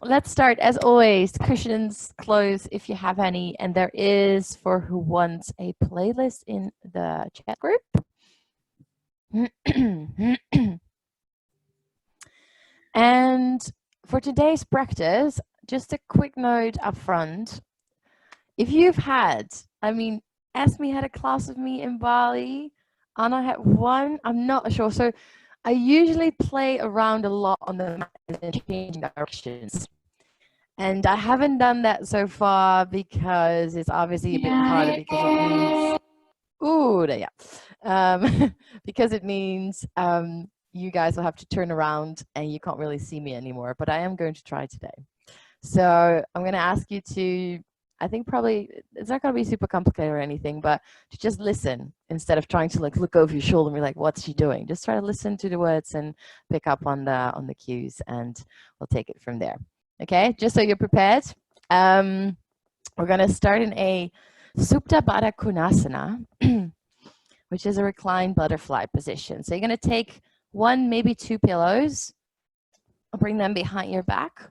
let's start as always. Cushions, clothes, if you have any, and there is for who wants a playlist in the chat group. And for today's practice, just a quick note up front. If you've had, I mean, Esme had a class with me in Bali. Anna had one. I'm not sure. So I usually play around a lot on the mat and change directions. And I haven't done that so far because it's obviously a bit harder because it means, ooh, yeah, because it means you guys will have to turn around and you can't really see me anymore. But I am going to try today. So I'm going to ask you to, I think probably it's not going to be super complicated or anything, but to just listen instead of trying to like look over your shoulder and be like, what's she doing? Just try to listen to the words and pick up on the cues, and we'll take it from there. Okay, just so you're prepared. We're going to start in a Supta Baddha Konasana, which is a reclined butterfly position. So you're going to take one, maybe two pillows, bring them behind your back.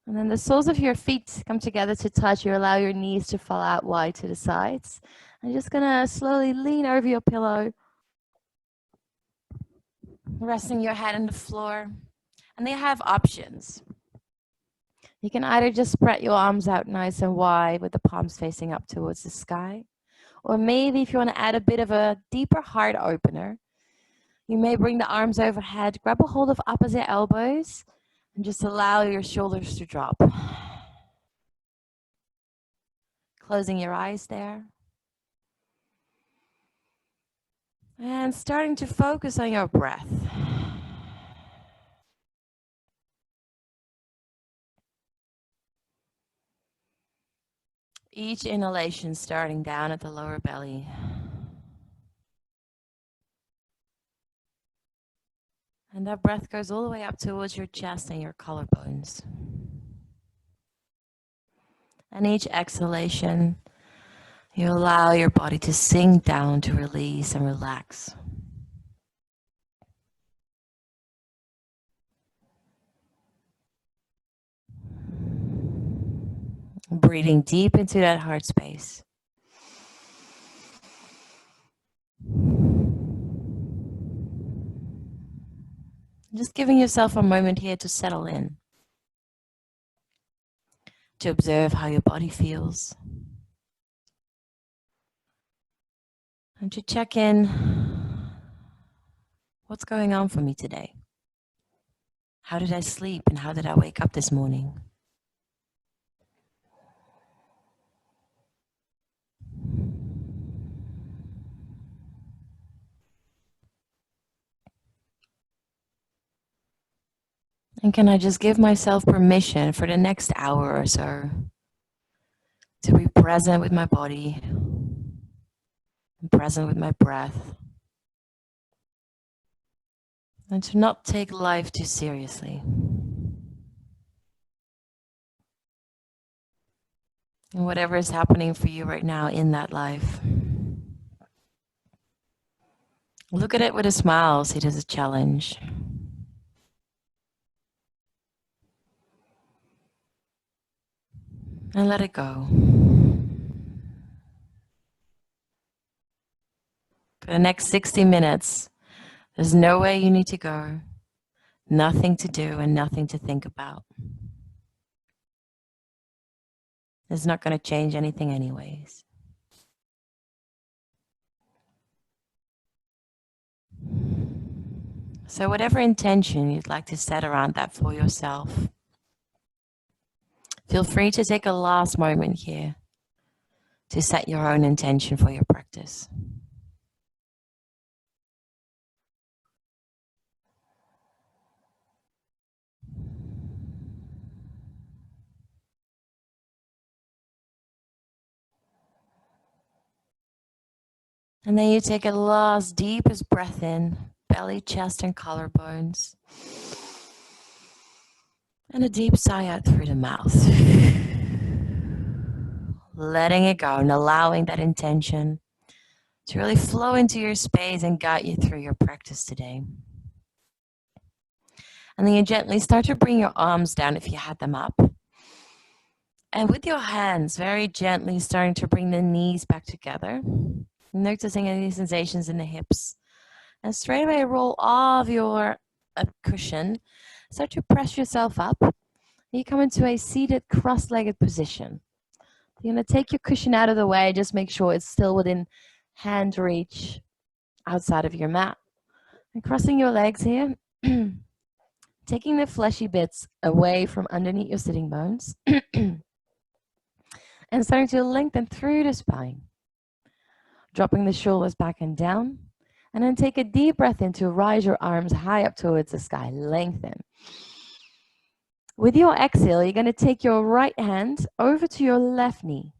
And then the soles of your feet come together to touch. You allow your knees to fall out wide to the sides. I'm just going to slowly lean over your pillow, resting your head on the floor. And they have options. You can either just spread your arms out nice and wide with the palms facing up towards the sky. Or maybe if you want to add a bit of a deeper heart opener, you may bring the arms overhead, grab a hold of opposite elbows, and just allow your shoulders to drop. Closing your eyes there. And starting to focus on your breath. Each inhalation starting down at the lower belly. And that breath goes all the way up towards your chest and your collarbones. And each exhalation, you allow your body to sink down, to release and relax. Breathing deep into that heart space. Just giving yourself a moment here to settle in, to observe how your body feels, and to check in, what's going on for me today? How did I sleep and how did I wake up this morning? And can I just give myself permission for the next hour or so to be present with my body, and present with my breath, and to not take life too seriously. And whatever is happening for you right now in that life, look at it with a smile, see it as a challenge. And let it go. For the next 60 minutes, there's no way you need to go, nothing to do and nothing to think about. It's not going to change anything anyways. So whatever intention you'd like to set around that for yourself, feel free to take a last moment here to set your own intention for your practice. And then you take a last deepest breath in, belly, chest, and collarbones. And a deep sigh out through the mouth. Letting it go and allowing that intention to really flow into your space and guide you through your practice today. And then you gently start to bring your arms down if you had them up. And with your hands, very gently starting to bring the knees back together. Noticing any sensations in the hips. And straight away roll off your cushion. Start to press yourself up. You come into a seated cross-legged position. You're going to take your cushion out of the way. Just make sure it's still within hand reach outside of your mat. And crossing your legs here. Taking the fleshy bits away from underneath your sitting bones. And starting to lengthen through the spine. Dropping the shoulders back and down. And then take a deep breath in to rise your arms high up towards the sky. Lengthen. With your exhale, you're going to take your right hand over to your left knee.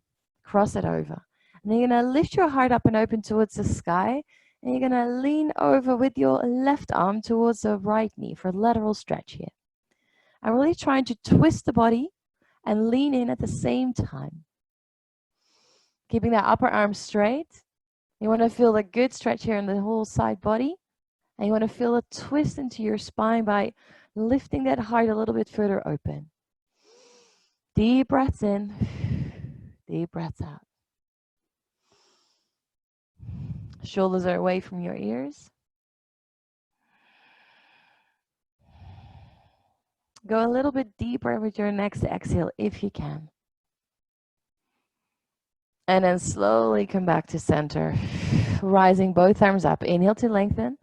Cross it over. And then you're going to lift your heart up and open towards the sky. And you're going to lean over with your left arm towards the right knee for a lateral stretch here. I'm really trying to twist the body and lean in at the same time. Keeping that upper arm straight. You want to feel a good stretch here in the whole side body. And you want to feel a twist into your spine by lifting that heart a little bit further open. Deep breaths in, deep breaths out. Shoulders are away from your ears. Go a little bit deeper with your next exhale if you can. And then slowly come back to center. Rising both arms up. Inhale to lengthen.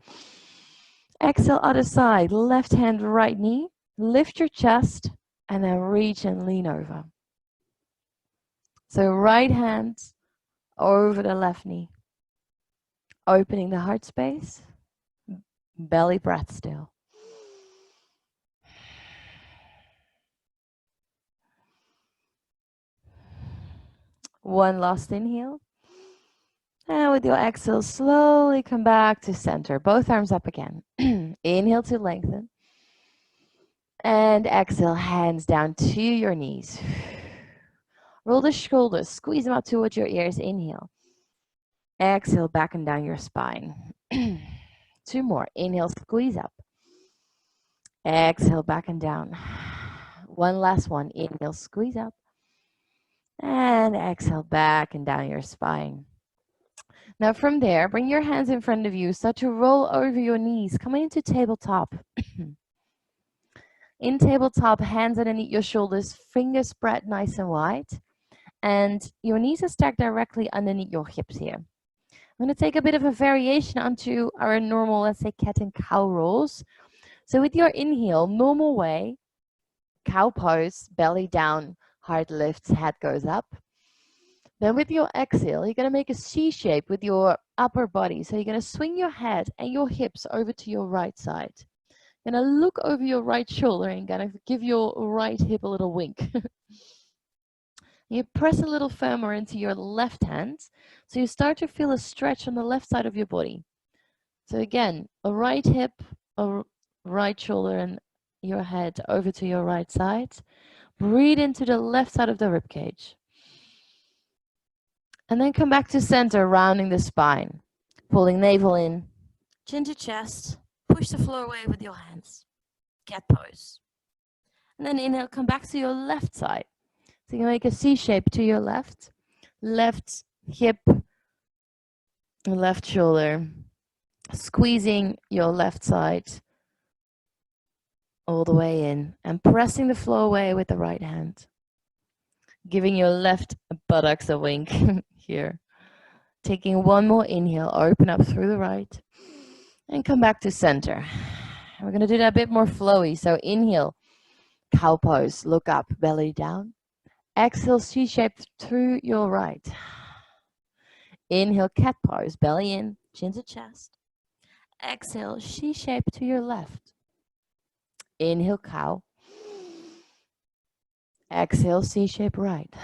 Exhale, other side. Left hand, right knee. Lift your chest and then reach and lean over. So right hand over the left knee. Opening the heart space. Belly breath still. One last inhale. And with your exhale, slowly come back to center. Both arms up again. Inhale to lengthen. And exhale, hands down to your knees. Roll the shoulders, squeeze them up towards your ears. Inhale. Exhale, back and down your spine. Two more. Inhale, squeeze up. Exhale, back and down. One last one. Inhale, squeeze up. And exhale, back and down your spine. Now from there, bring your hands in front of you. Start to roll over your knees, coming into tabletop. In tabletop, hands underneath your shoulders, fingers spread nice and wide. And your knees are stacked directly underneath your hips here. I'm going to take a bit of a variation onto our normal, let's say, cat and cow rolls. So with your inhale, normal way, cow pose, belly down, heart lifts, head goes up. Then with your exhale, you're going to make a C shape with your upper body. So you're going to swing your head and your hips over to your right side. You're going to look over your right shoulder and going to give your right hip a little wink. You press a little firmer into your left hand. So you start to feel a stretch on the left side of your body. So again, a right hip, a right shoulder and your head over to your right side. Breathe into the left side of the rib cage. And then come back to center, rounding the spine. Pulling navel in, chin to chest. Push the floor away with your hands. Cat pose. And then inhale, come back to your left side. So you can make a C shape to your left. Left hip, left shoulder. Squeezing your left side all the way in. And pressing the floor away with the right hand. Giving your left buttocks a wink here. Taking one more inhale, open up through the right. And come back to center. We're going to do that a bit more flowy. So inhale, cow pose, look up, belly down. Exhale, C-shape through your right. Inhale, cat pose, belly in, chin to chest. Exhale, C-shape to your left. Inhale, cow. Exhale, C-shape right.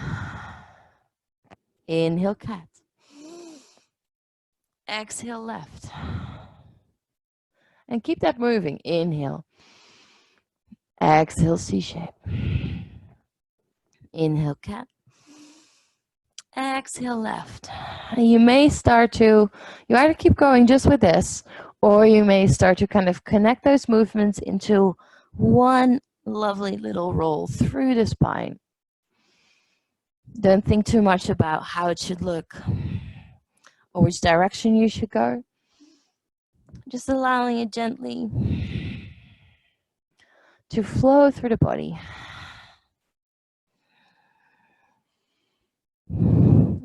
Inhale, cat. Exhale, left. And keep that moving. Inhale. Exhale, C-shape. Inhale, cat. Exhale, left. And you may start to, you either keep going just with this, or you may start to kind of connect those movements into One lovely little roll through the spine. Don't think too much about how it should look or which direction you should go. Just allowing it gently to flow through the body.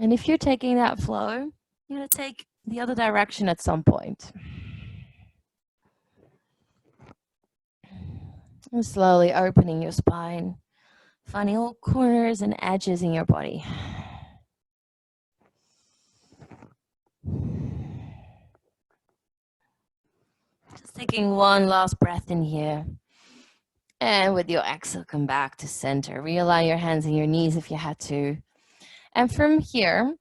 And if you're taking that flow, you're going to take the other direction at some point. And slowly opening your spine, finding all corners and edges in your body. Just taking one last breath in here. And with your exhale, come back to center. Realign your hands and your knees if you had to. And from here,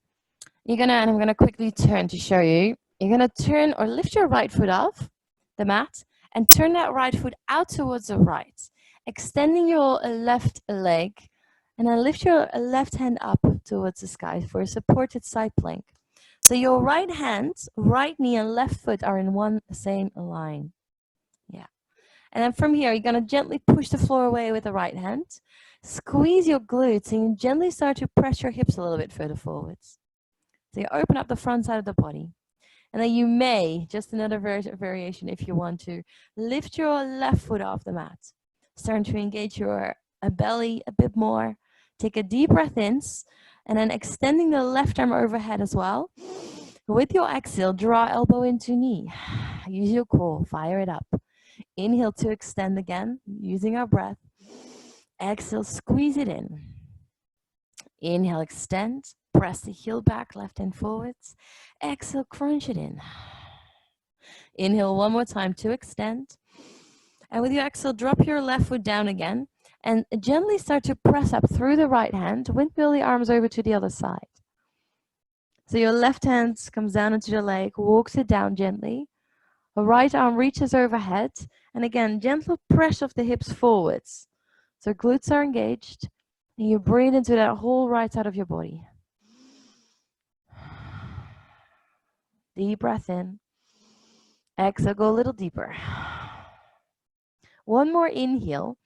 and I'm gonna quickly turn to show you. You're gonna turn or lift your right foot off the mat and turn that right foot out towards the right, extending your left leg, and then lift your left hand up towards the sky for a supported side plank. So your right hand, right knee, and left foot are in one same line. Yeah. And then from here, you're gonna gently push the floor away with the right hand. Squeeze your glutes and gently start to press your hips a little bit further forwards. So you open up the front side of the body. And then you may, just another variation if you want to, lift your left foot off the mat. Starting to engage your belly a bit more. Take a deep breath in, and then extending the left arm overhead as well. With your exhale, draw elbow into knee. Use your core, fire it up. Inhale to extend again, using our breath. Exhale, squeeze it in. Inhale, extend. Press the heel back, left hand forwards. Exhale, crunch it in. Inhale one more time to extend. And with your exhale, drop your left foot down again and gently start to press up through the right hand. Windmill the arms over to the other side. So your left hand comes down into the leg, walks it down gently. The right arm reaches overhead. And again, gentle press of the hips forwards. So glutes are engaged. And you breathe into that whole right side of your body. Deep breath in. Exhale, go a little deeper. One more inhale.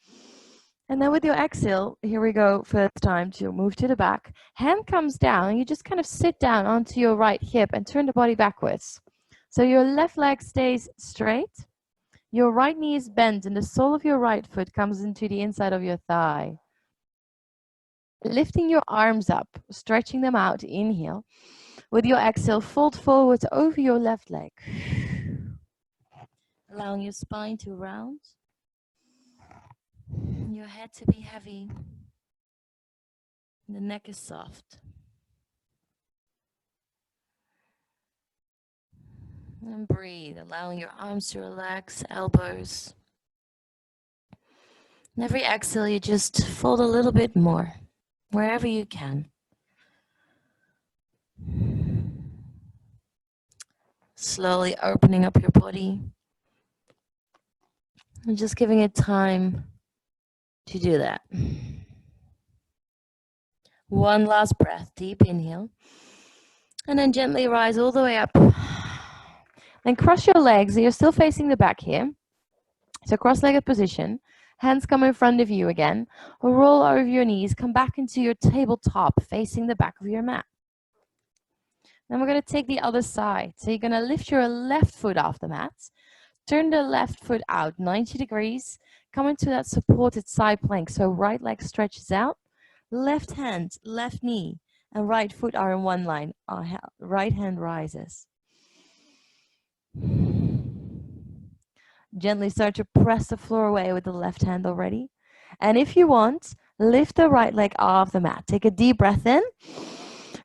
And then with your exhale, here we go, first time to move to the back. Hand comes down, and you just kind of sit down onto your right hip and turn the body backwards. So your left leg stays straight. Your right knee is bent, and the sole of your right foot comes into the inside of your thigh. Lifting your arms up, stretching them out, inhale. With your exhale, fold forward over your left leg. Allowing your spine to round. Your head to be heavy. The neck is soft. And breathe, allowing your arms to relax, elbows. And every exhale, you just fold a little bit more, wherever you can. Slowly opening up your body. And just giving it time to do that. One last breath, deep inhale. And then gently rise all the way up. Then cross your legs. You're still facing the back here. So cross-legged position. Hands come in front of you again. Roll over your knees. Come back into your tabletop, facing the back of your mat. Then we're going to take the other side. So you're going to lift your left foot off the mat. Turn the left foot out 90 degrees. Come into that supported side plank. So right leg stretches out. Left hand, left knee, and right foot are in one line. Right hand rises. Gently start to press the floor away with the left hand already. And if you want, lift the right leg off the mat. Take a deep breath in.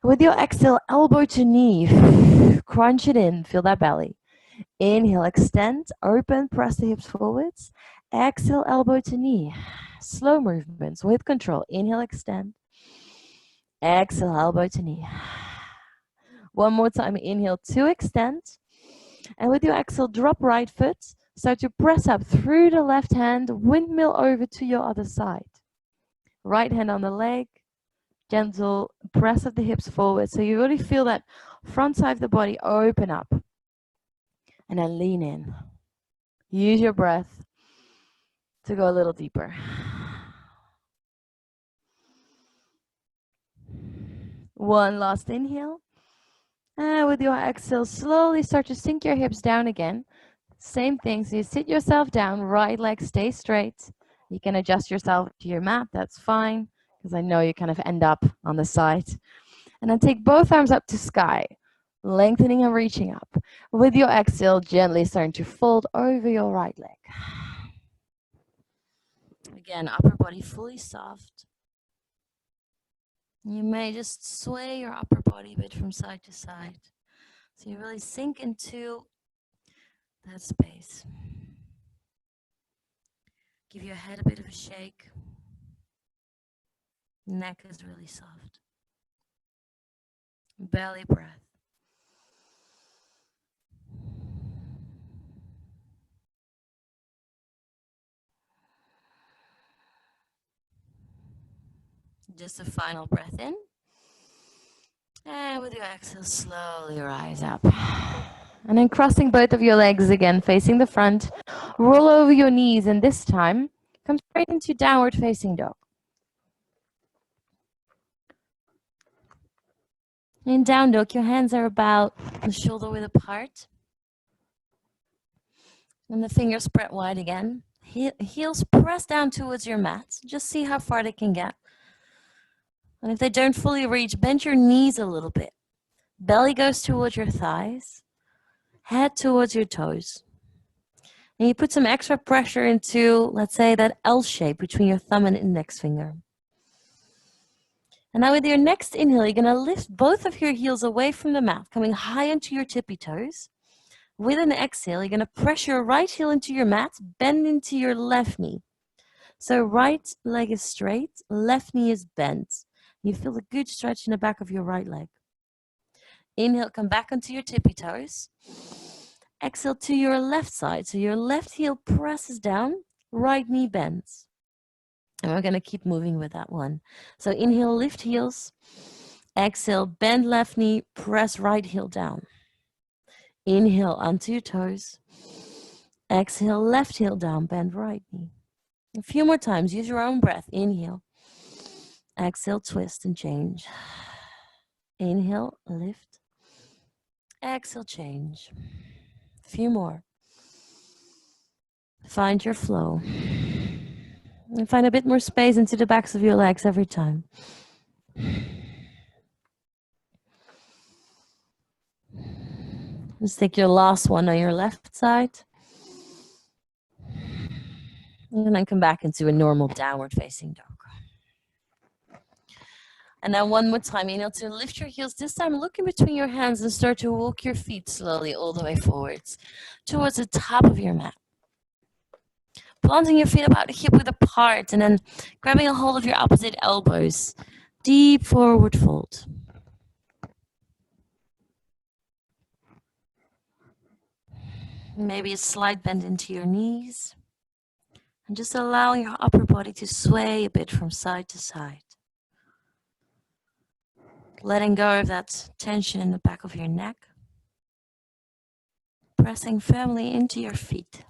With your exhale, elbow to knee. Crunch it in. Feel that belly. Inhale, extend, open, press the hips forwards. Exhale, elbow to knee. Slow movements with control. Inhale, extend. Exhale, elbow to knee. One more time. Inhale to extend. And with your exhale, drop right foot. Start to press up through the left hand. Windmill over to your other side. Right hand on the leg. Gentle press of the hips forward. So you really feel that front side of the body open up. And then lean in. Use your breath to go a little deeper. One last inhale. And with your exhale, slowly start to sink your hips down again. Same thing, so you sit yourself down, right leg stays straight. You can adjust yourself to your mat, that's fine, because I know you kind of end up on the side. And then take both arms up to sky, lengthening and reaching up. With your exhale, gently starting to fold over your right leg. Again, upper body fully soft. You may just sway your upper body a bit from side to side. So you really sink into that space. Give your head a bit of a shake. Neck is really soft. Belly breath. Just a final breath in. And with your exhale, slowly rise up. And then crossing both of your legs again, facing the front. Roll over your knees, and this time, come straight into downward facing dog. In down dog, your hands are about the shoulder width apart. And the fingers spread wide again. Heels press down towards your mat. Just see how far they can get. And if they don't fully reach, bend your knees a little bit. Belly goes towards your thighs. Head towards your toes. And you put some extra pressure into, let's say, that L shape between your thumb and index finger. And now with your next inhale, you're going to lift both of your heels away from the mat, coming high into your tippy toes. With an exhale, you're going to press your right heel into your mat, bend into your left knee. So right leg is straight, left knee is bent. You feel a good stretch in the back of your right leg. Inhale, come back onto your tippy toes. Exhale to your left side. So your left heel presses down, right knee bends. And we're going to keep moving with that one. So inhale, lift heels. Exhale, bend left knee, press right heel down. Inhale onto your toes. Exhale, left heel down, bend right knee. A few more times, use your own breath. Inhale. Exhale, twist and change. Inhale, lift. Exhale, change. A few more. Find your flow. And find a bit more space into the backs of your legs every time. Let's take your last one on your left side. And then come back into a normal downward facing dog. And now one more time, inhale to lift your heels. This time look in between your hands and start to walk your feet slowly all the way forwards towards the top of your mat. Planting your feet about hip width apart and then grabbing a hold of your opposite elbows. Deep forward fold. Maybe a slight bend into your knees. And just allowing your upper body to sway a bit from side to side. Letting go of that tension in the back of your neck. Pressing firmly into your feet.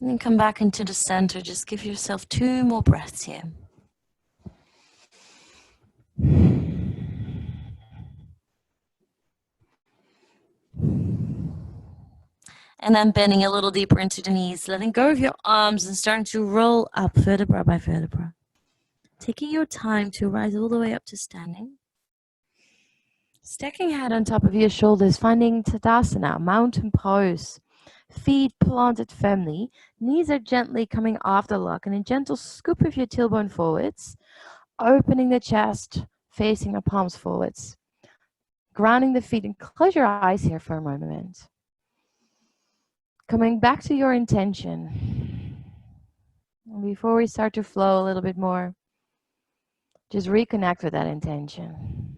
And then come back into the center. Just give yourself 2 more breaths here. And then bending a little deeper into the knees, letting go of your arms and starting to roll up vertebra by vertebra. Taking your time to rise all the way up to standing. Stacking head on top of your shoulders, finding Tadasana, mountain pose. Feet planted firmly, knees are gently coming off the lock, and a gentle scoop of your tailbone forwards, opening the chest, facing the palms forwards. Grounding the feet, and close your eyes here for a moment. Coming back to your intention. And before we start to flow a little bit more, just reconnect with that intention.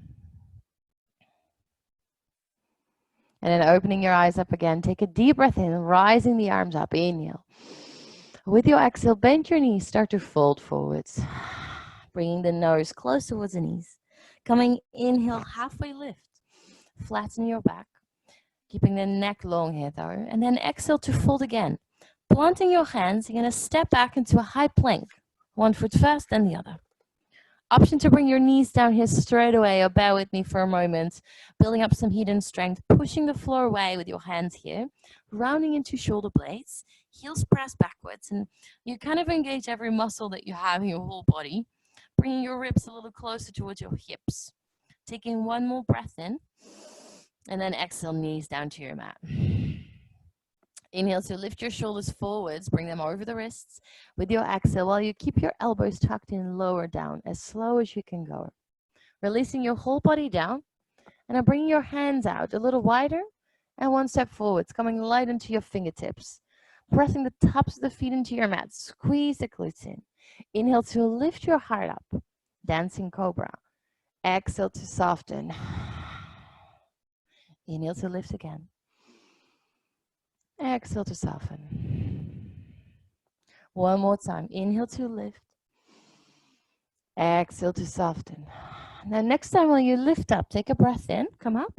And then opening your eyes up again, take a deep breath in, rising the arms up, inhale. With your exhale, bend your knees, start to fold forwards. Bringing the nose close towards the knees. Coming, inhale, halfway lift. Flatten your back. Keeping the neck long here though. And then exhale to fold again. Planting your hands, you're going to step back into a high plank. One foot first, then the other. Option to bring your knees down here straight away, or bear with me for a moment. Building up some heat and strength, pushing the floor away with your hands here, rounding into shoulder blades, heels press backwards, and you kind of engage every muscle that you have in your whole body, bringing your ribs a little closer towards your hips. Taking one more breath in, and then exhale, knees down to your mat. Inhale to lift your shoulders forwards, bring them over the wrists. With your exhale, while you keep your elbows tucked in, lower down as slow as you can go. Releasing your whole body down, and then bringing your hands out a little wider, and one step forwards, coming light into your fingertips. Pressing the tops of the feet into your mat, squeeze the glutes in. Inhale to lift your heart up, dancing cobra. Exhale to soften. Inhale to lift again. Exhale to soften. One more time. Inhale to lift. Exhale to soften. Now next time when you lift up, take a breath in, come up,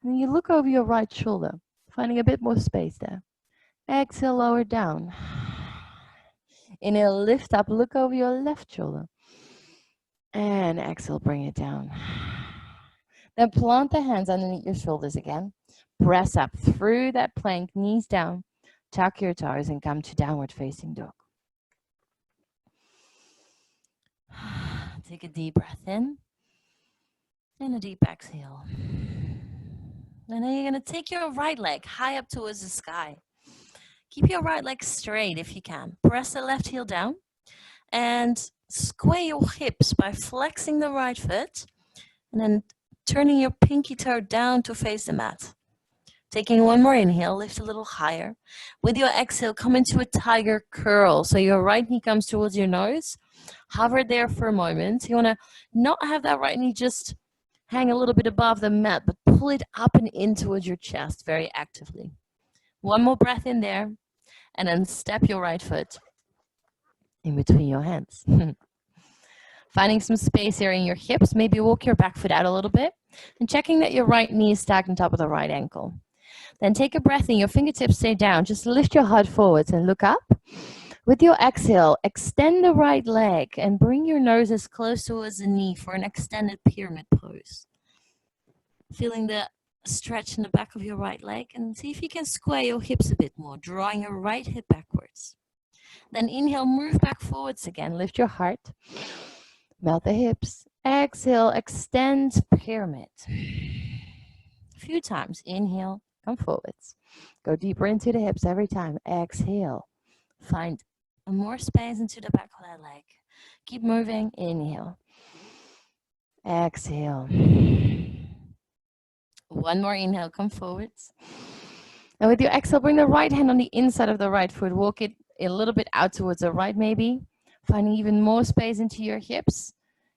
and you look over your right shoulder, finding a bit more space there. Exhale, lower down. Inhale, lift up, look over your left shoulder. And exhale, bring it down. Then plant the hands underneath your shoulders again. Press up through that plank, knees down. Tuck your toes and come to downward facing dog. Take a deep breath in and a deep exhale. And then you're going to take your right leg high up towards the sky. Keep your right leg straight if you can. Press the left heel down and square your hips by flexing the right foot and then turning your pinky toe down to face the mat. Taking one more inhale, lift a little higher. With your exhale, come into a tiger curl. So your right knee comes towards your nose. Hover there for a moment. You want to not have that right knee just hang a little bit above the mat, but pull it up and in towards your chest very actively. One more breath in there, and then step your right foot in between your hands. Finding some space here in your hips. Maybe walk your back foot out a little bit, and checking that your right knee is stacked on top of the right ankle. Then take a breath in, your fingertips stay down. Just lift your heart forwards and look up. With your exhale, extend the right leg and bring your nose as close towards the knee for an extended pyramid pose. Feeling the stretch in the back of your right leg, and see if you can square your hips a bit more, drawing your right hip backwards. Then inhale, move back forwards again. Lift your heart, melt the hips. Exhale, extend pyramid. A few times. Inhale, come forwards. Go deeper into the hips every time. Exhale. Find more space into the back of that leg. Keep moving. Inhale. Exhale. One more inhale, come forwards. And with your exhale, bring the right hand on the inside of the right foot. Walk it a little bit out towards the right maybe. Finding even more space into your hips.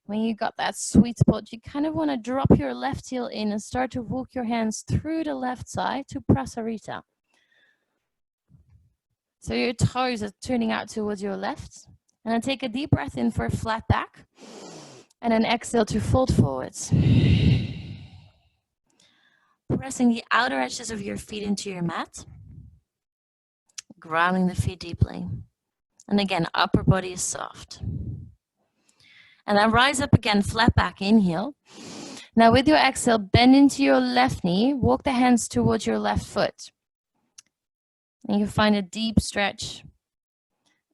When you got that sweet spot, you kind of want to drop your left heel in and start to walk your hands through the left side to Prasarita. So your toes are turning out towards your left. And then take a deep breath in for a flat back. And then exhale to fold forwards. Pressing the outer edges of your feet into your mat. Grounding the feet deeply. And again, upper body is soft. And then rise up again, flat back, inhale. Now with your exhale, bend into your left knee, walk the hands towards your left foot. And you find a deep stretch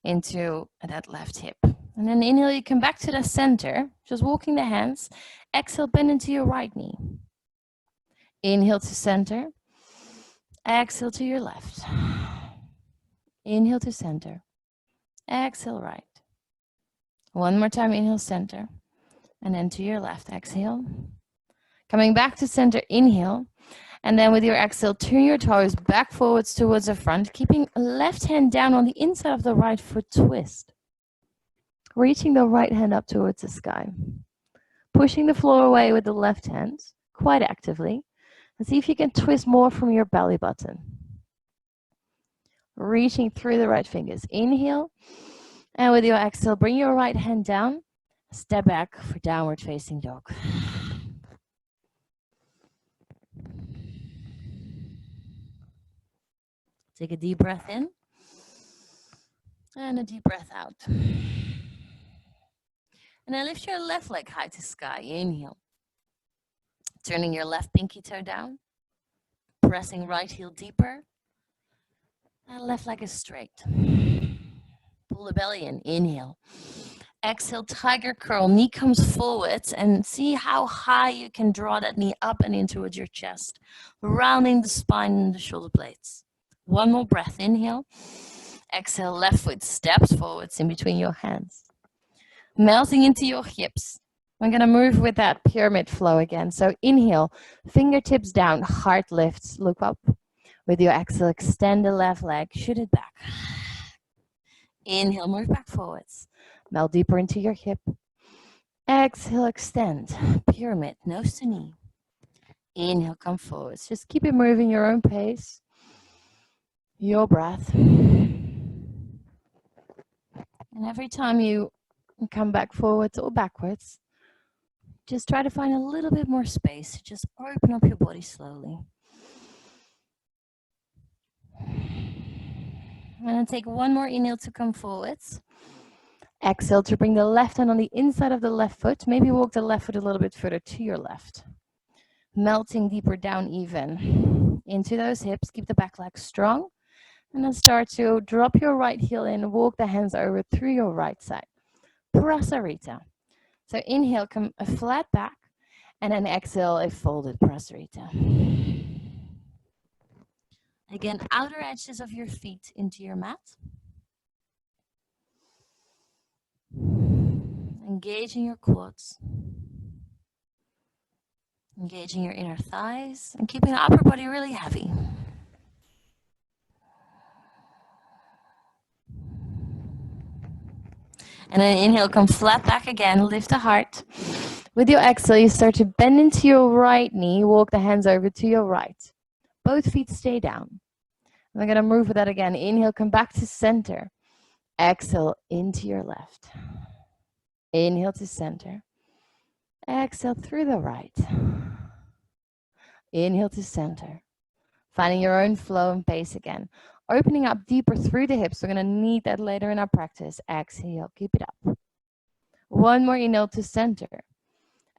into that left hip. And then inhale, you come back to the center, just walking the hands. Exhale, bend into your right knee. Inhale to center. Exhale to your left. Inhale to center. Exhale right. One more time, inhale, center. And then to your left, exhale. Coming back to center, inhale. And then with your exhale, turn your toes back forwards towards the front, keeping left hand down on the inside of the right foot, twist. Reaching the right hand up towards the sky. Pushing the floor away with the left hand, quite actively. And see if you can twist more from your belly button. Reaching through the right fingers. Inhale. And with your exhale, bring your right hand down. Step back for downward facing dog. Take a deep breath in and a deep breath out. And then lift your left leg high to sky. Inhale. Turning your left pinky toe down. Pressing right heel deeper. And left leg is straight. Pull the belly in. Inhale. Exhale, tiger curl. Knee comes forwards and see how high you can draw that knee up and in towards your chest. Rounding the spine and the shoulder blades. One more breath. Inhale. Exhale, left foot steps forwards in between your hands. Melting into your hips. I'm going to move with that pyramid flow again. So inhale, fingertips down, heart lifts, look up. With your exhale, extend the left leg, shoot it back. Inhale, move back forwards. Melt deeper into your hip. Exhale, extend. Pyramid, nose to knee. Inhale, come forwards. Just keep it moving your own pace. Your breath. And every time you come back forwards or backwards, just try to find a little bit more space. Just open up your body slowly. And then take one more inhale to come forwards. Exhale to bring the left hand on the inside of the left foot. Maybe walk the left foot a little bit further to your left. Melting deeper down even into those hips. Keep the back leg strong. And then start to drop your right heel in. Walk the hands over through your right side. Prasarita. So inhale, come a flat back. And then exhale, a folded Prasarita. Again, outer edges of your feet into your mat. Engaging your quads. Engaging your inner thighs and keeping the upper body really heavy. And then inhale, come flat back again, lift the heart. With your exhale, you start to bend into your right knee, walk the hands over to your right. Both feet stay down. And I'm going to move with that again. Inhale, come back to center. Exhale into your left. Inhale to center. Exhale through the right. Inhale to center. Finding your own flow and pace again. Opening up deeper through the hips. We're going to need that later in our practice. Exhale, keep it up. One more inhale to center.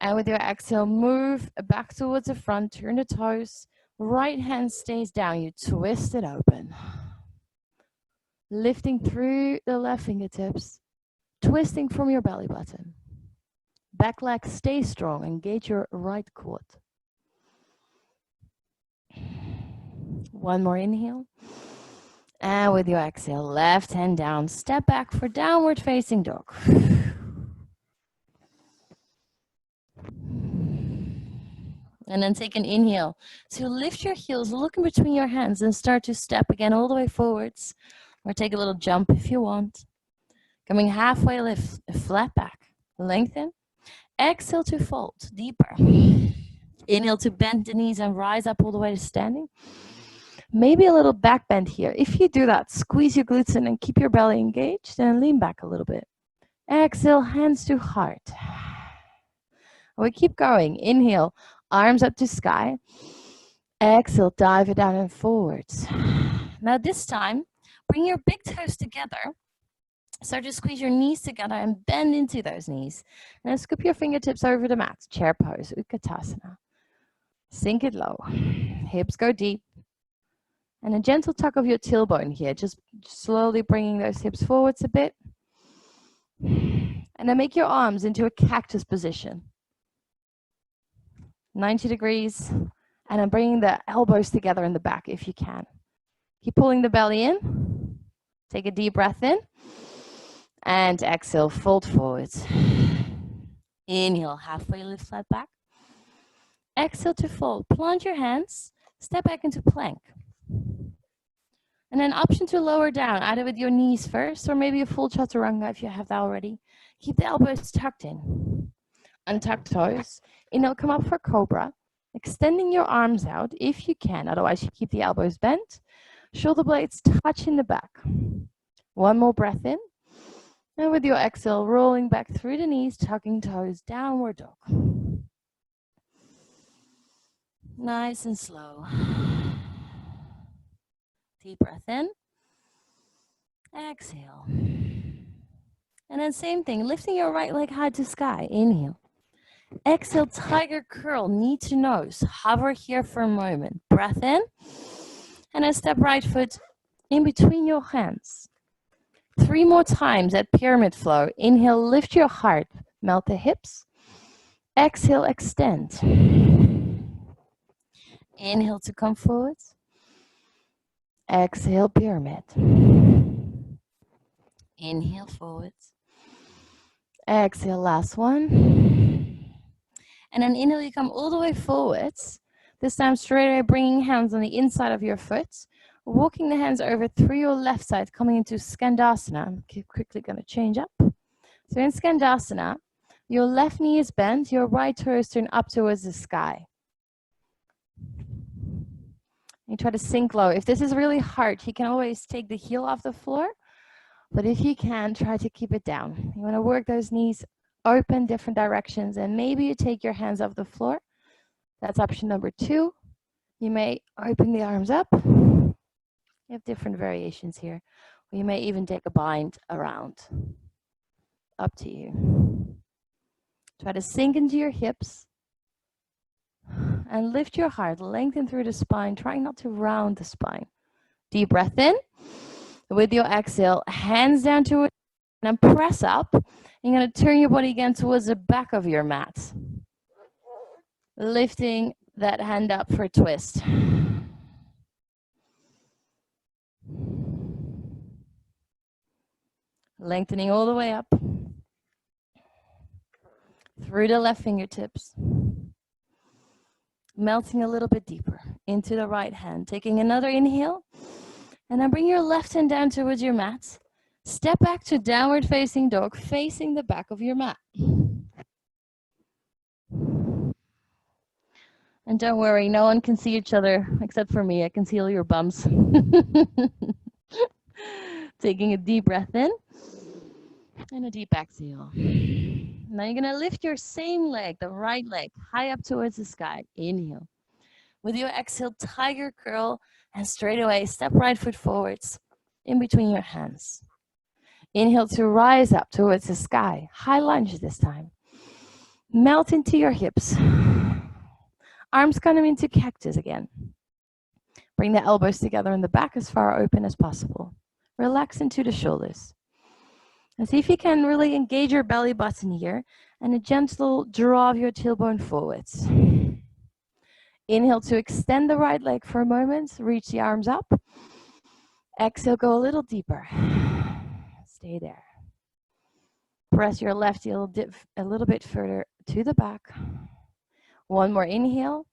And with your exhale, move back towards the front. Turn the toes. Right hand stays down. You twist it open. Lifting through the left fingertips. Twisting from your belly button. Back leg stays strong. Engage your right quad. One more inhale. And with your exhale, left hand down. Step back for downward facing dog. And then take an inhale. So lift your heels, look in between your hands and start to step again all the way forwards. Or take a little jump if you want. Coming halfway, lift, flat back. Lengthen. Exhale to fold, deeper. Inhale to bend the knees and rise up all the way to standing. Maybe a little back bend here. If you do that, squeeze your glutes in and keep your belly engaged and lean back a little bit. Exhale, hands to heart. We keep going. Inhale, arms up to sky. Exhale, dive it down and forwards. Now this time, bring your big toes together. Start to squeeze your knees together and bend into those knees. And then scoop your fingertips over the mat. Chair pose, Utkatasana. Sink it low. Hips go deep. And a gentle tuck of your tailbone here. Just slowly bringing those hips forwards a bit. And then make your arms into a cactus position. 90 degrees. And then bringing the elbows together in the back if you can. Keep pulling the belly in. Take a deep breath in. And exhale, fold forwards. Inhale, halfway lift flat back. Exhale to fold. Plant your hands. Step back into plank. And then option to lower down, either with your knees first or maybe a full chaturanga if you have that already. Keep the elbows tucked in. Untuck toes. Inhale, come up for cobra. Extending your arms out if you can. Otherwise, you keep the elbows bent. Shoulder blades touch in the back. One more breath in. And with your exhale, rolling back through the knees, tucking toes, downward dog. Nice and slow. Deep breath in. Exhale. And then same thing, lifting your right leg high to sky. Inhale. Exhale, tiger curl, knee to nose. Hover here for a moment. Breath in. And then step right foot in between your hands. 3 more times at pyramid flow. Inhale, lift your heart. Melt the hips. Exhale, extend. Inhale to come forward. Exhale, pyramid. Inhale, forward. Exhale, last one. And then inhale, you come all the way forwards. This time straight away, bringing hands on the inside of your foot. Walking the hands over through your left side, coming into Skandasana. I'm quickly going to change up. So in Skandasana, your left knee is bent, your right toe is turned up towards the sky. You try to sink low. If this is really hard, you can always take the heel off the floor. But if you can, try to keep it down. You want to work those knees open different directions, and maybe you take your hands off the floor. That's option number 2. You may open the arms up. You have different variations here. Or you may even take a bind around. Up to you. Try to sink into your hips and lift your heart, lengthen through the spine, trying not to round the spine. Deep breath in. With your exhale, hands down to it, and then press up. You're going to turn your body again towards the back of your mat. Lifting that hand up for a twist. Lengthening all the way up. Through the left fingertips. Melting a little bit deeper into the right hand. Taking another inhale. And then bring your left hand down towards your mat. Step back to downward facing dog, facing the back of your mat. And don't worry, no one can see each other except for me. I can see all your bums. Taking a deep breath in and a deep exhale. Now you're going to lift your same leg, the right leg, high up towards the sky. Inhale. With your exhale, tiger curl, and straight away, step right foot forwards in between your hands. Inhale to rise up towards the sky. High lunge this time. Melt into your hips. Arms kind of into cactus again. Bring the elbows together and the back as far open as possible. Relax into the shoulders. And see if you can really engage your belly button here and a gentle draw of your tailbone forwards. Inhale to extend the right leg for a moment. Reach the arms up. Exhale, go a little deeper. Stay there. Press your left heel a little bit further to the back. One more inhale.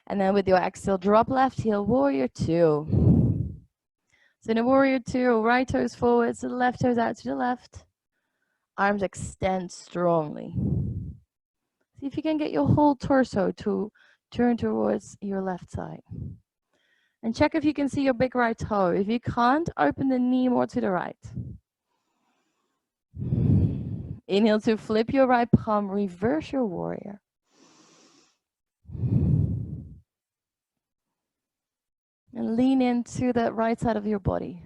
And then with your exhale, drop left heel, warrior 2. So in a warrior 2, right toes forward, so the left toes out to the left. Arms extend strongly. See if you can get your whole torso to turn towards your left side. And check if you can see your big right toe. If you can't, open the knee more to the right. Inhale to flip your right palm, reverse your warrior. And lean into the right side of your body.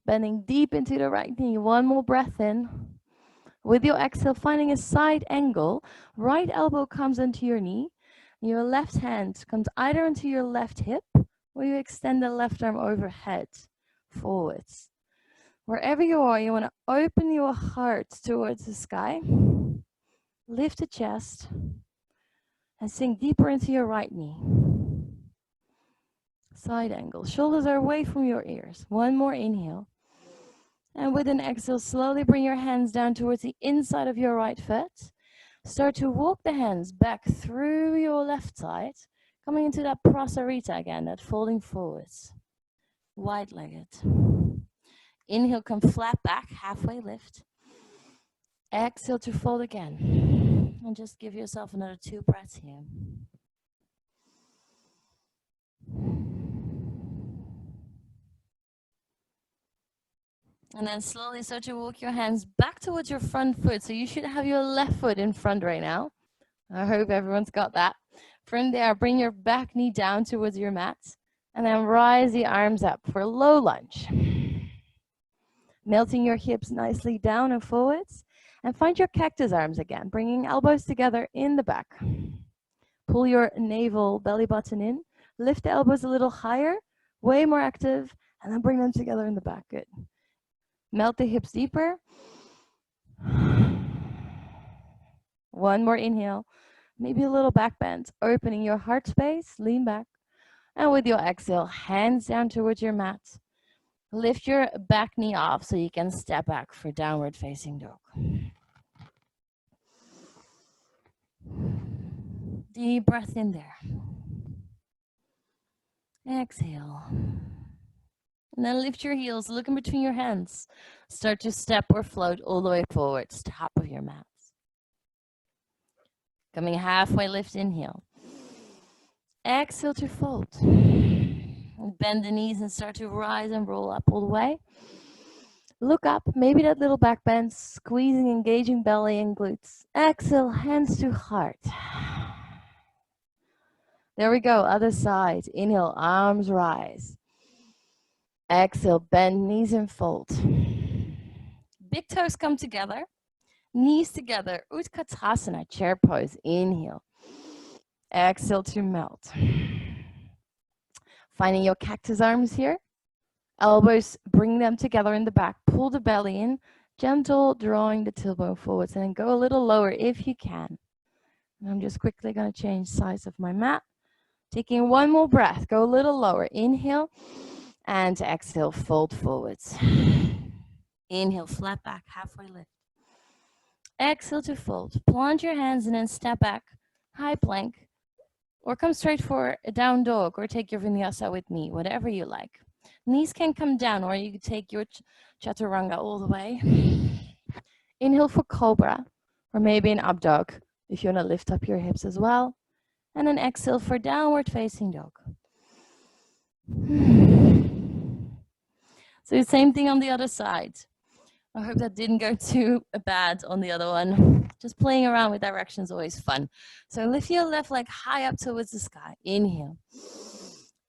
Bending deep into the right knee. One more breath in. With your exhale, finding a side angle, right elbow comes into your knee. Your left hand comes either into your left hip or you extend the left arm overhead, forwards. Wherever you are, you want to open your heart towards the sky. Lift the chest and sink deeper into your right knee. Side angle. Shoulders are away from your ears. One more inhale. And with an exhale, slowly bring your hands down towards the inside of your right foot. Start to walk the hands back through your left side, coming into that prasarita again, that folding forwards. Wide-legged. Inhale, come flat back, halfway lift. Exhale to fold again. And just give yourself another 2 breaths here. And then slowly start to walk your hands back towards your front foot. So you should have your left foot in front right now. I hope everyone's got that. From there, bring your back knee down towards your mat And then rise the arms up for a low lunge. Melting your hips nicely down and forwards. And find your cactus arms again, bringing elbows together in the back. Pull your navel belly button in. Lift the elbows a little higher, way more active, and then bring them together in the back. Good. Melt the hips deeper. One more inhale. Maybe a little back bend, opening your heart space, lean back. And with your exhale, hands down towards your mat. Lift your back knee off so you can step back for downward facing dog. Deep breath in there. Exhale. And then lift your heels, look in between your hands. Start to step or float all the way forwards, top of your mat. Coming halfway lift, inhale. Exhale to fold. Bend the knees and start to rise and roll up all the way. Look up, maybe that little back bend, squeezing, engaging belly and glutes. Exhale, hands to heart. There we go, other side. Inhale, arms rise. Exhale, bend knees and fold. Big toes come together, knees together. Utkatasana, chair pose. Inhale. Exhale to melt. Finding your cactus arms here. Elbows, bring them together in the back. Pull the belly in. Gentle drawing the tailbone forwards. And then go a little lower if you can. And I'm just quickly going to change size of my mat. Taking one more breath. Go a little lower. Inhale. And exhale, fold forwards. Inhale, flat back, halfway lift. Exhale to fold. Plant your hands and then step back. High plank. Or come straight for a down dog or take your vinyasa with me, whatever you like. Knees can come down or you can take your chaturanga all the way. Inhale for cobra or maybe an up dog if you want to lift up your hips as well. And then exhale for downward facing dog. So same thing on the other side. I hope that didn't go too bad on the other one. Just playing around with direction is always fun. So lift your left leg high up towards the sky. Inhale.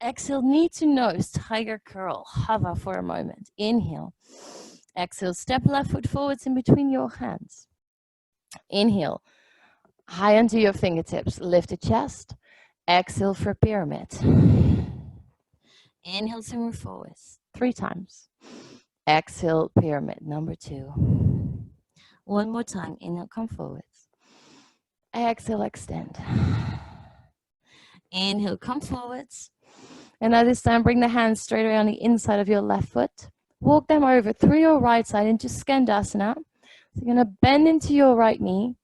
Exhale, knee to nose, tiger curl. Hover for a moment. Inhale. Exhale, step left foot forwards in between your hands. Inhale. High onto your fingertips. Lift the chest. Exhale for pyramid. Inhale to move forwards. 3 times. Exhale, pyramid, number 2. One more time. Inhale, come forwards. Exhale, extend. Inhale, come forwards. And now this time, bring the hands straight away on the inside of your left foot. Walk them over through your right side into Skandasana. So you're going to bend into your right knee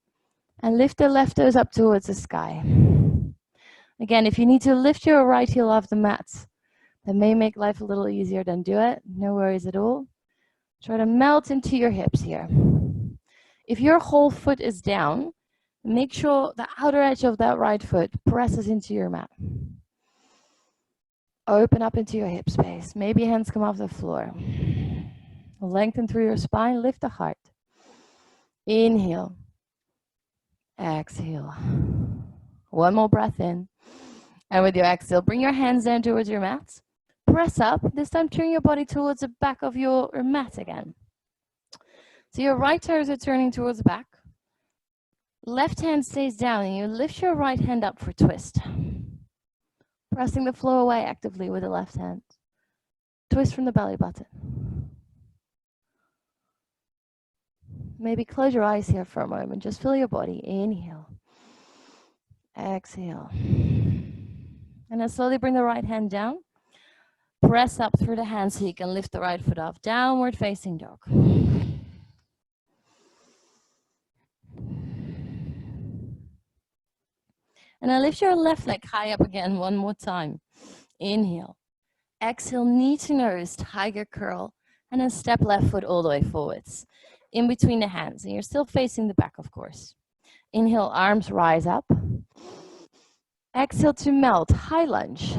and lift the left toes up towards the sky. Again, if you need to lift your right heel off the mat, that may make life a little easier, then do it. No worries at all. Try to melt into your hips here. If your whole foot is down, make sure the outer edge of that right foot presses into your mat. Open up into your hip space. Maybe hands come off the floor. Lengthen through your spine. Lift the heart. Inhale. Exhale. One more breath in. And with your exhale, bring your hands down towards your mat. Press up. This time turn your body towards the back of your mat again. So your right toes are turning towards the back. Left hand stays down and you lift your right hand up for twist. Pressing the floor away actively with the left hand. Twist from the belly button. Maybe close your eyes here for a moment. Just feel your body. Inhale. Exhale. And then slowly bring the right hand down. Press up through the hands so you can lift the right foot off. Downward facing dog. And then lift your left leg high up again one more time. Inhale. Exhale, knee to nose, tiger curl. And then step left foot all the way forwards. In between the hands. And you're still facing the back, of course. Inhale, arms rise up. Exhale to melt, high lunge.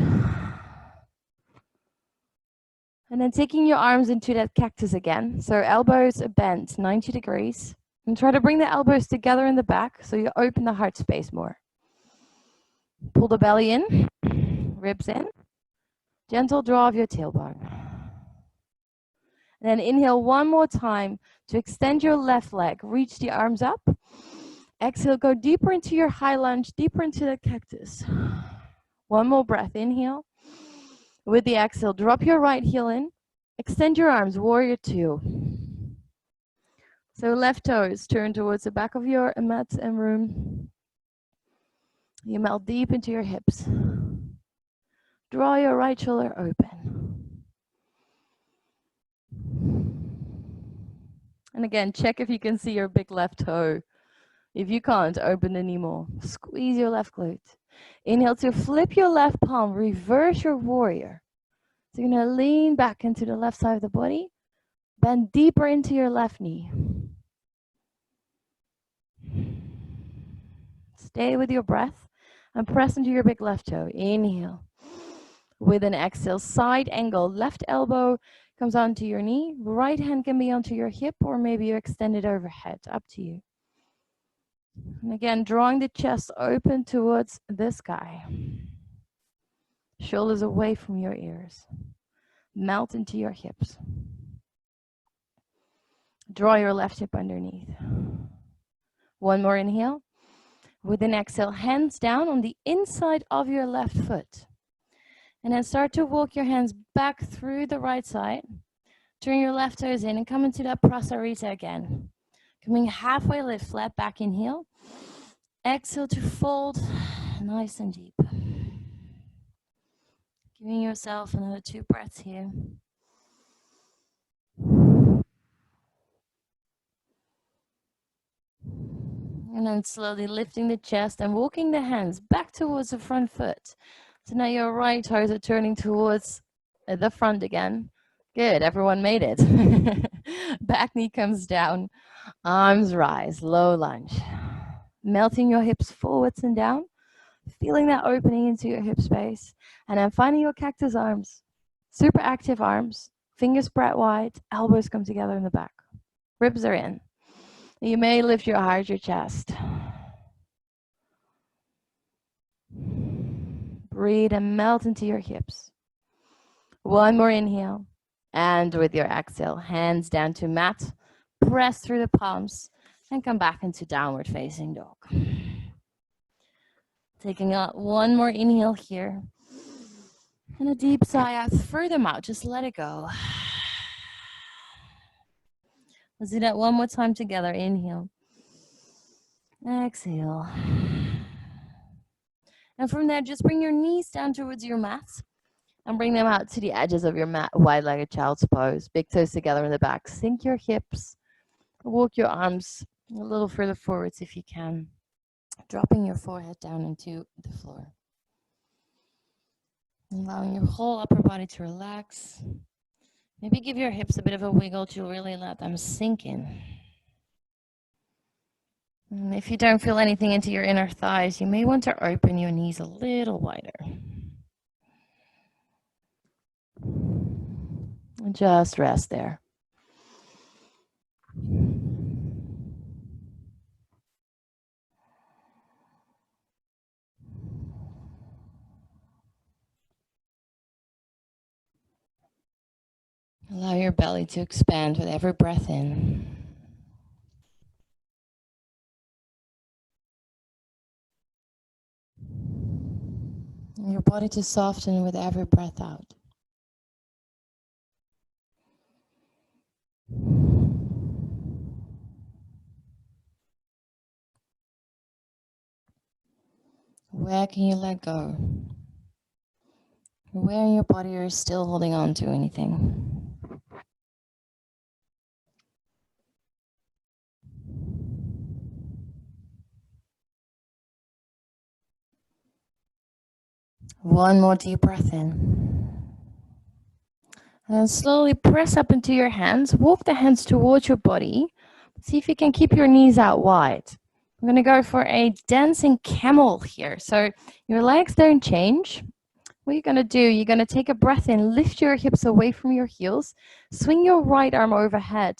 And then taking your arms into that cactus again. So elbows are bent 90 degrees. And try to bring the elbows together in the back so you open the heart space more. Pull the belly in, ribs in. Gentle draw of your tailbone. And then inhale one more time to extend your left leg. Reach the arms up. Exhale, go deeper into your high lunge, deeper into the cactus. One more breath. Inhale. With the exhale, drop your right heel in. Extend your arms, warrior two. So left toes turn towards the back of your mat and room. You melt deep into your hips. Draw your right shoulder open. And again, check if you can see your big left toe. If you can't, open the knee more. Squeeze your left glute. Inhale to flip your left palm, reverse your warrior. So you're gonna lean back into the left side of the body, bend deeper into your left knee. Stay with your breath and press into your big left toe. Inhale. With an exhale, side angle, left elbow comes onto your knee, right hand can be onto your hip, or maybe you extend it overhead, up to you. And again, drawing the chest open towards the sky. Shoulders away from your ears. Melt into your hips. Draw your left hip underneath. One more inhale. With an exhale, hands down on the inside of your left foot. And then start to walk your hands back through the right side. Turn your left toes in and come into that prasarita again. Coming halfway lift, flat back inhale. Exhale to fold, nice and deep. Giving yourself another 2 breaths here. And then slowly lifting the chest and walking the hands back towards the front foot. So now your right toes are turning towards the front again. Good, everyone made it. Back knee comes down, arms rise, low lunge. Melting your hips forwards and down, feeling that opening into your hip space. And then finding your cactus arms, super active arms, fingers spread wide, elbows come together in the back. Ribs are in. You may lift your heart, your chest. Breathe and melt into your hips. One more inhale. And with your exhale, hands down to mat. Press through the palms and come back into downward facing dog. Taking out one more inhale here. And a deep sigh out through the mouth. Just let it go. Let's do that one more time together. Inhale. Exhale. And from there, just bring your knees down towards your mat and bring them out to the edges of your mat, wide-legged child's pose. Big toes together in the back. Sink your hips. Walk your arms a little further forwards if you can. Dropping your forehead down into the floor. Allowing your whole upper body to relax. Maybe give your hips a bit of a wiggle to really let them sink in. And if you don't feel anything into your inner thighs, you may want to open your knees a little wider. And just rest there. Allow your belly to expand with every breath in. And your body to soften with every breath out. Where can you let go? Where in your body are you still holding on to anything? One more deep breath in. And then slowly press up into your hands. Walk the hands towards your body. See if you can keep your knees out wide. I'm going to go for a dancing camel here. So your legs don't change. What you're going to do, you're going to take a breath in, lift your hips away from your heels, swing your right arm overhead,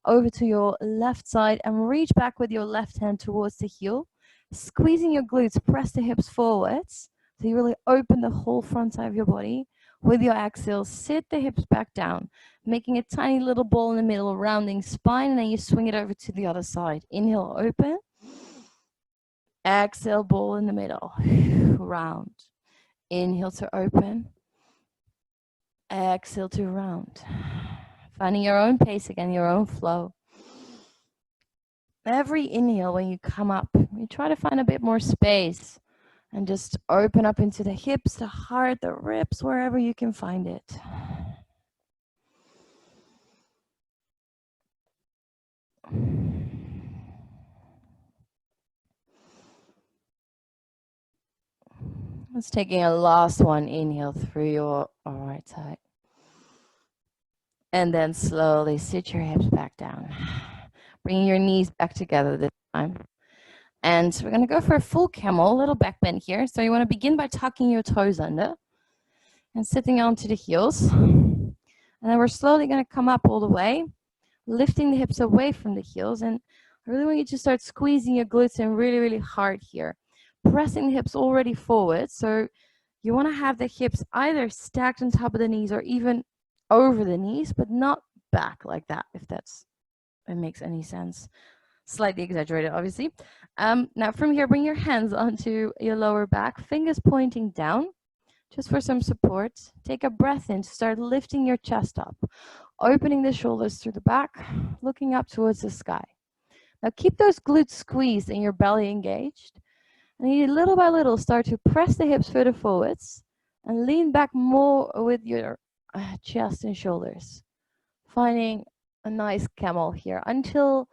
over to your left side, and reach back with your left hand towards the heel. Squeezing your glutes, press the hips forwards. So you really open the whole front side of your body. With your exhale, sit the hips back down, making a tiny little ball in the middle, rounding spine, and then you swing it over to the other side. Inhale, open. Exhale, ball in the middle, round. Inhale to open. Exhale to round. Finding your own pace again, your own flow. Every inhale, when you come up, you try to find a bit more space and just open up into the hips, the heart, the ribs, wherever you can find it. Let's taking a last one. Inhale through your right side. And then slowly sit your hips back down. Bringing your knees back together this time. And we're going to go for a full camel, a little back bend here. So you want to begin by tucking your toes under and sitting onto the heels. And then we're slowly going to come up all the way, lifting the hips away from the heels. And I really want you to start squeezing your glutes in really, really hard here. Pressing the hips already forward. So you want to have the hips either stacked on top of the knees or even over the knees, but not back like that, if it makes any sense. Slightly exaggerated, obviously. Now from here, bring your hands onto your lower back, fingers pointing down, just for some support. Take a breath in to start lifting your chest up, opening the shoulders through the back, looking up towards the sky. Now keep those glutes squeezed and your belly engaged. And you little by little start to press the hips further forwards and lean back more with your chest and shoulders. Finding a nice camel here until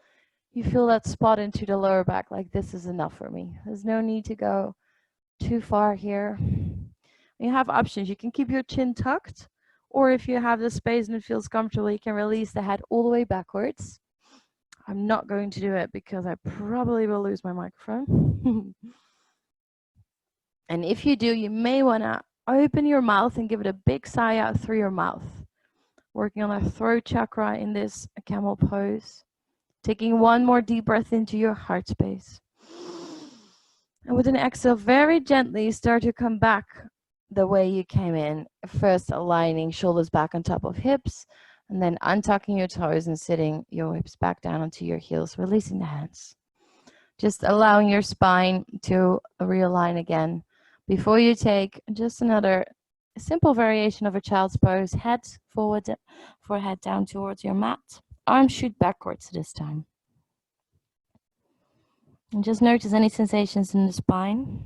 you feel that spot into the lower back, like this is enough for me. There's no need to go too far here. You have options. You can keep your chin tucked, or if you have the space and it feels comfortable, you can release the head all the way backwards. I'm not going to do it because I probably will lose my microphone. And if you do, you may want to open your mouth and give it a big sigh out through your mouth. Working on our throat chakra in this camel pose. Taking one more deep breath into your heart space. And with an exhale, very gently start to come back the way you came in. First aligning shoulders back on top of hips, and then untucking your toes and sitting your hips back down onto your heels, releasing the hands. Just allowing your spine to realign again. Before you take just another simple variation of a child's pose, head forward, forehead down towards your mat. Arms shoot backwards this time. And just notice any sensations in the spine.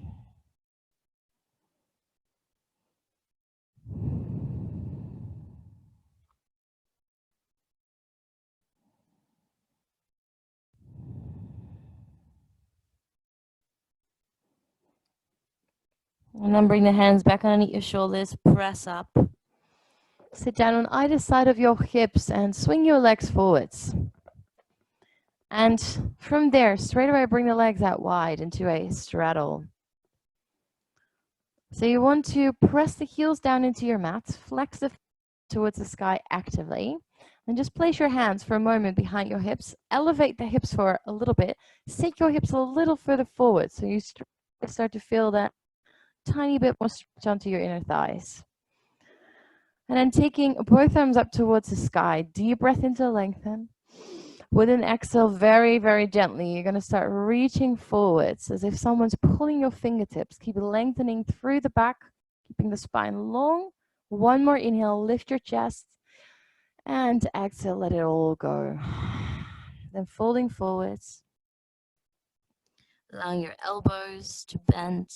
And then bring the hands back underneath your shoulders, press up. Sit down on either side of your hips and swing your legs forwards. And from there, straight away, bring the legs out wide into a straddle. So you want to press the heels down into your mat, flex the feet towards the sky actively, and just place your hands for a moment behind your hips. Elevate the hips for a little bit. Sit your hips a little further forward so you start to feel that tiny bit more stretch onto your inner thighs. And then taking both arms up towards the sky, deep breath into lengthen. With an exhale, very, very gently, you're going to start reaching forwards as if someone's pulling your fingertips. Keep lengthening through the back, keeping the spine long. One more inhale, lift your chest. And exhale, let it all go. Then folding forwards. Allowing your elbows to bend.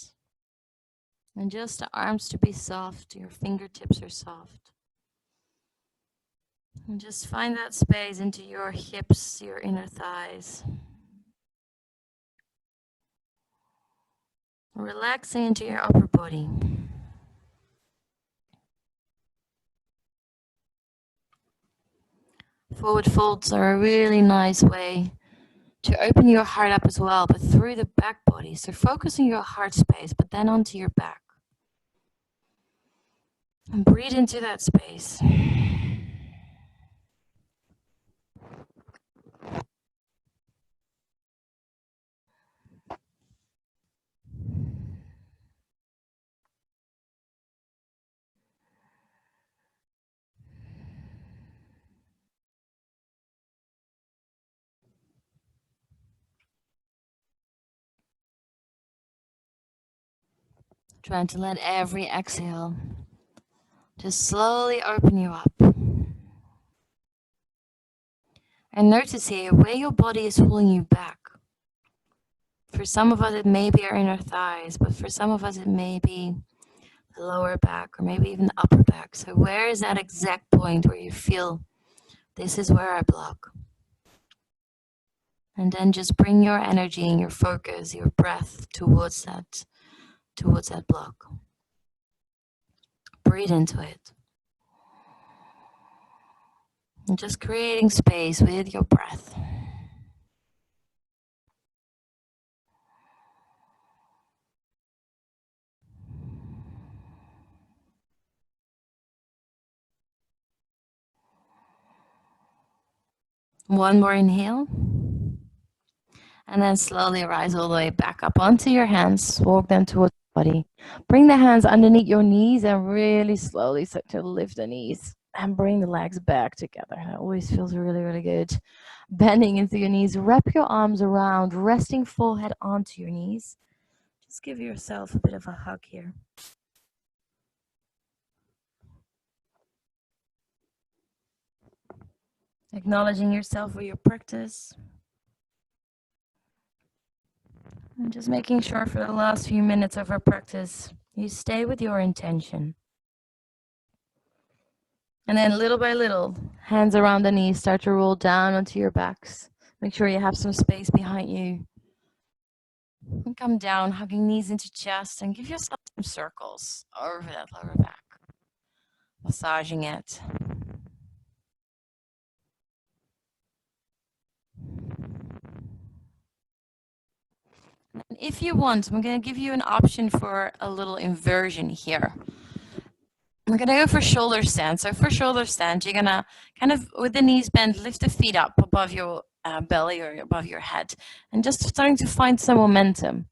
And just the arms to be soft, your fingertips are soft. And just find that space into your hips, your inner thighs. Relaxing into your upper body. Forward folds are a really nice way to open your heart up as well, but through the back body. So focus on your heart space, but then onto your back. And breathe into that space. Trying to let every exhale just slowly open you up. And notice here where your body is pulling you back. For some of us, it may be our inner thighs, but for some of us, it may be the lower back or maybe even the upper back. So where is that exact point where you feel this is where I block? And then just bring your energy and your focus, your breath towards that block. Breathe into it. And just creating space with your breath. One more inhale. And then slowly rise all the way back up onto your hands. Walk them towards the body. Bring the hands underneath your knees and really slowly start to lift the knees and bring the legs back together. That always feels really, really good. Bending into your knees. Wrap your arms around, resting forehead onto your knees. Just give yourself a bit of a hug here. Acknowledging yourself for your practice. And just making sure for the last few minutes of our practice, you stay with your intention. And then little by little, hands around the knees start to roll down onto your backs. Make sure you have some space behind you. And come down, hugging knees into chest, and give yourself some circles over that lower back. Massaging it. And if you want, I'm going to give you an option for a little inversion here. We're going to go for shoulder stand. So for shoulder stand, you're going to kind of, with the knees bent, lift the feet up above your belly or above your head. And just starting to find some momentum.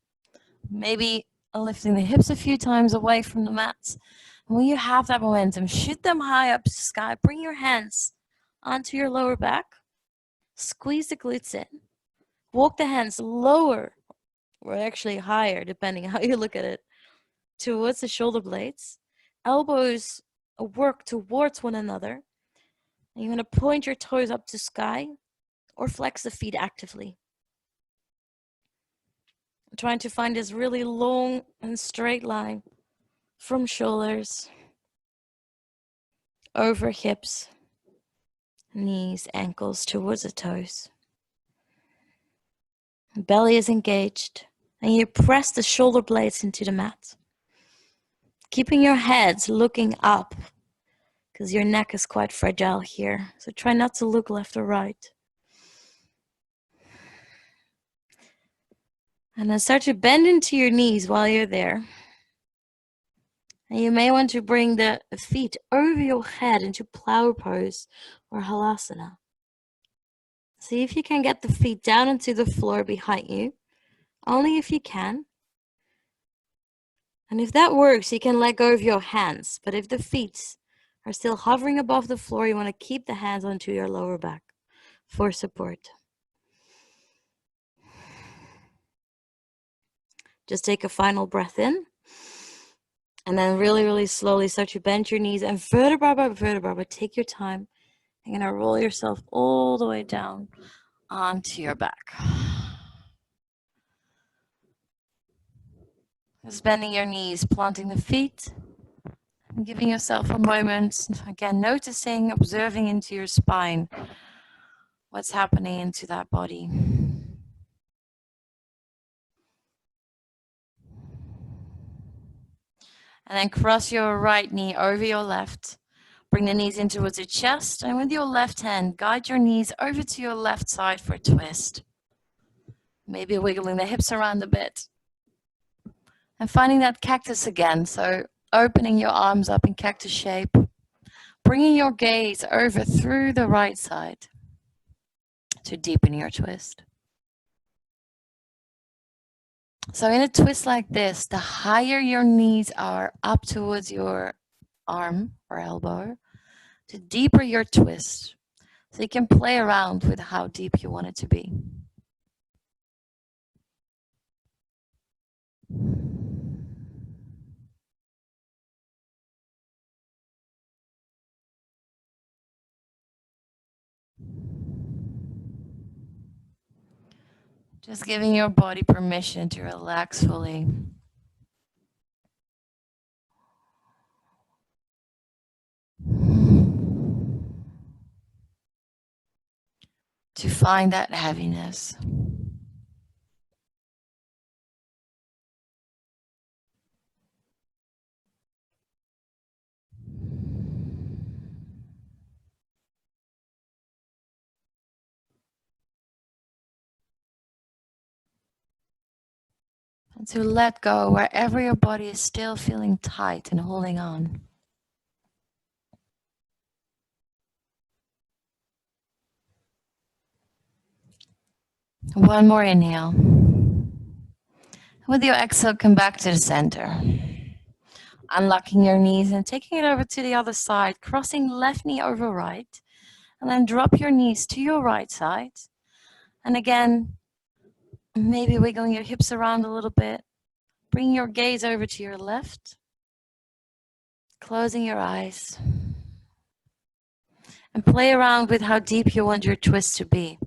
Maybe lifting the hips a few times away from the mat. And when you have that momentum, shoot them high up to the sky. Bring your hands onto your lower back. Squeeze the glutes in. Walk the hands lower, or actually higher, depending how you look at it, towards the shoulder blades. Elbows work towards one another. And you're going to point your toes up to sky or flex the feet actively. I'm trying to find this really long and straight line from shoulders, over hips, knees, ankles, towards the toes. Belly is engaged, and you press the shoulder blades into the mat. Keeping your head looking up, because your neck is quite fragile here. So try not to look left or right. And then start to bend into your knees while you're there. And you may want to bring the feet over your head into plow pose or halasana. See if you can get the feet down onto the floor behind you, only if you can. And if that works, you can let go of your hands. But if the feet are still hovering above the floor, you want to keep the hands onto your lower back for support. Just take a final breath in. And then really, really slowly start to bend your knees. And vertebra by vertebra, but take your time. You're going to roll yourself all the way down onto your back. Just bending your knees, planting the feet. And giving yourself a moment, again, noticing, observing into your spine, what's happening into that body. And then cross your right knee over your left. Bring the knees in towards your chest. And with your left hand, guide your knees over to your left side for a twist. Maybe wiggling the hips around a bit. And finding that cactus again. So opening your arms up in cactus shape. Bringing your gaze over through the right side to deepen your twist. So in a twist like this, the higher your knees are up towards your arm or elbow, the deeper your twist. So you can play around with how deep you want it to be. Just giving your body permission to relax fully. To find that heaviness. And to let go wherever your body is still feeling tight and holding on. One more inhale. With your exhale, come back to the center. Unlocking your knees and taking it over to the other side, crossing left knee over right. And then drop your knees to your right side. And again, maybe wiggling your hips around a little bit. Bring your gaze over to your left. Closing your eyes. And play around with how deep you want your twist to be.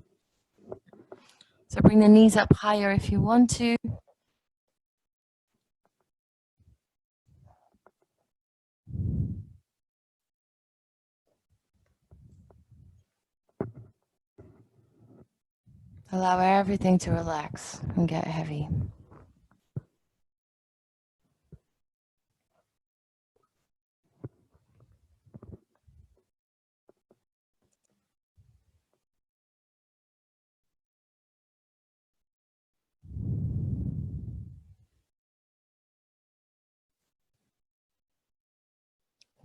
So bring the knees up higher if you want to. Allow everything to relax and get heavy.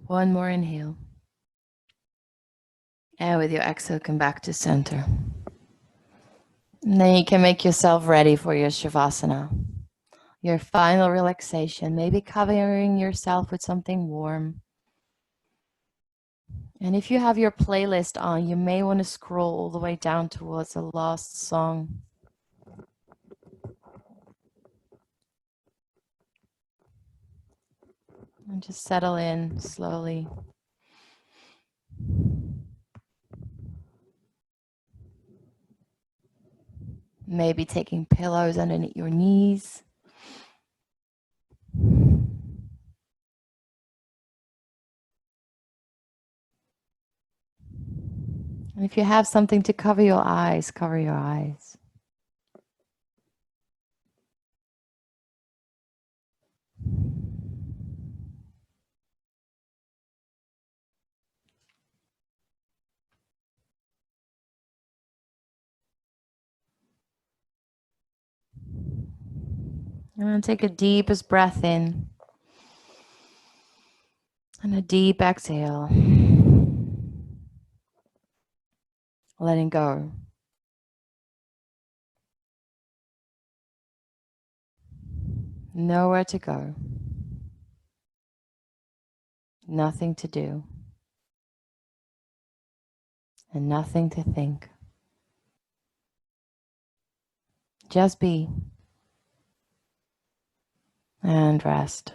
One more inhale. And with your exhale, come back to center. And then you can make yourself ready for your Shavasana. Your final relaxation, maybe covering yourself with something warm. And if you have your playlist on, you may want to scroll all the way down towards the last song. And just settle in slowly. Maybe taking pillows underneath your knees. And if you have something to cover your eyes, cover your eyes. And then take a deepest breath in. And a deep exhale. Letting go. Nowhere to go. Nothing to do. And nothing to think. Just be. And rest.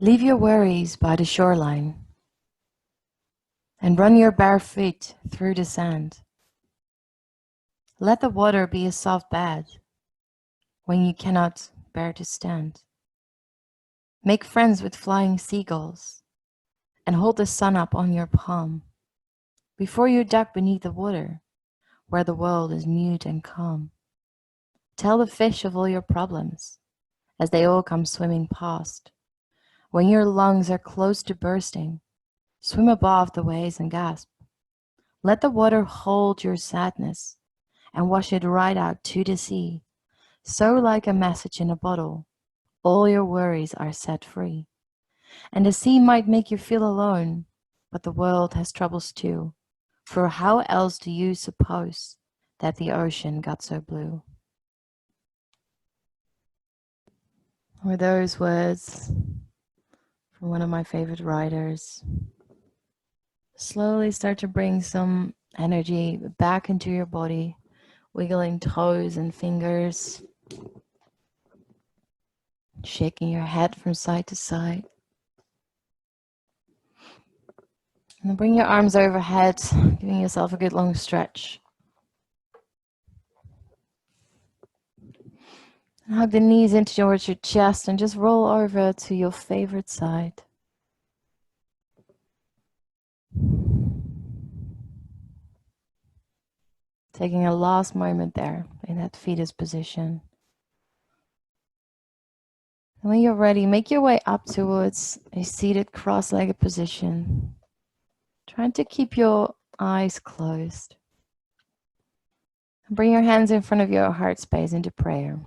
Leave your worries by the shoreline and run your bare feet through the sand. Let the water be a soft bed when you cannot bear to stand. Make friends with flying seagulls and hold the sun up on your palm before you duck beneath the water where the world is mute and calm. Tell the fish of all your problems as they all come swimming past. When your lungs are close to bursting, swim above the waves and gasp. Let the water hold your sadness and wash it right out to the sea. So like a message in a bottle, all your worries are set free. And the sea might make you feel alone, but the world has troubles too. For how else do you suppose that the ocean got so blue? Were those words from one of my favorite writers? Slowly start to bring some energy back into your body, wiggling toes and fingers, shaking your head from side to side. And bring your arms overhead, giving yourself a good long stretch. And hug the knees in towards your chest and just roll over to your favorite side. Taking a last moment there in that fetus position. And when you're ready, make your way up towards a seated cross-legged position. Trying to keep your eyes closed. Bring your hands in front of your heart space into prayer.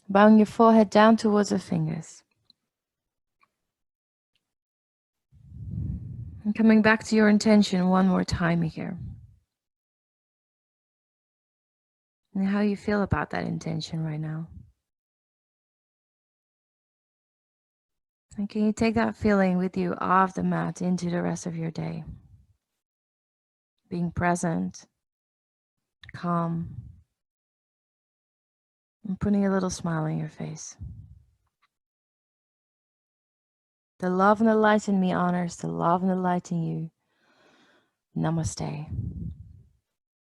Bowing your forehead down towards the fingers. And coming back to your intention one more time here. And how you feel about that intention right now. And can you take that feeling with you off the mat into the rest of your day? Being present, calm, and putting a little smile on your face. The love and the light in me honors the love and the light in you. Namaste.